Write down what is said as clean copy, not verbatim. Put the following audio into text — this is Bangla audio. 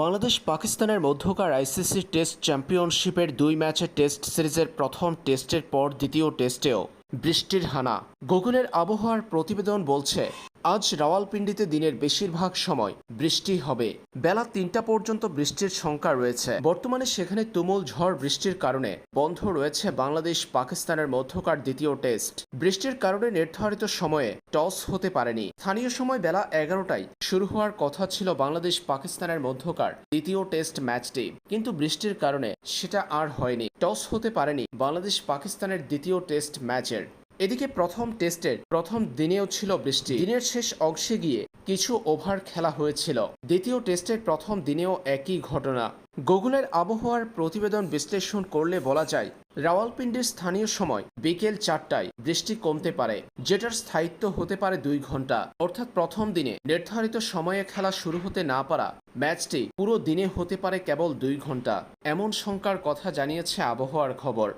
বাংলাদেশ পাকিস্তানের মধ্যকার আইসিসি টেস্ট চ্যাম্পিয়নশিপের ২ ম্যাচের টেস্ট সিরিজের প্রথম টেস্টের পর দ্বিতীয় টেস্টেও বৃষ্টির হানা। গুগলের আবহাওয়ার প্রতিবেদন বলছে, আজ রাওয়ালপিন্ডিতে দিনের বেশিরভাগ সময় বৃষ্টি হবে। বেলা ৩টা পর্যন্ত বৃষ্টির শঙ্কা রয়েছে। বর্তমানে সেখানে তুমুল ঝড় বৃষ্টির কারণে বন্ধ রয়েছে বাংলাদেশ পাকিস্তানের মধ্যকার দ্বিতীয় টেস্ট। বৃষ্টির কারণে নির্ধারিত সময়ে টস হতে পারেনি। স্থানীয় সময় বেলা ১১টায় শুরু হওয়ার কথা ছিল বাংলাদেশ পাকিস্তানের মধ্যকার দ্বিতীয় টেস্ট ম্যাচটি, কিন্তু বৃষ্টির কারণে সেটা আর হয়নি। টস হতে পারেনি বাংলাদেশ পাকিস্তানের দ্বিতীয় টেস্ট ম্যাচের। এদিকে প্রথম টেস্টের প্রথম দিনেও ছিল বৃষ্টি। দিনের শেষ অংশে গিয়ে কিছু ওভার খেলা হয়েছিল। দ্বিতীয় টেস্টের প্রথম দিনেও একই ঘটনা। গুগলের আবহাওয়ার প্রতিবেদন বিশ্লেষণ করলে বলা যায়, রাওয়ালপিন্ডির স্থানীয় সময় বিকেল ৪টায় বৃষ্টি কমতে পারে, যেটার স্থায়িত্ব হতে পারে ২ ঘন্টা। অর্থাৎ প্রথম দিনে নির্ধারিত সময়ে খেলা শুরু হতে না পারা ম্যাচটি পুরো দিনে হতে পারে কেবল ২ ঘন্টা। এমন শঙ্কার কথা জানিয়েছে আবহাওয়ার খবর।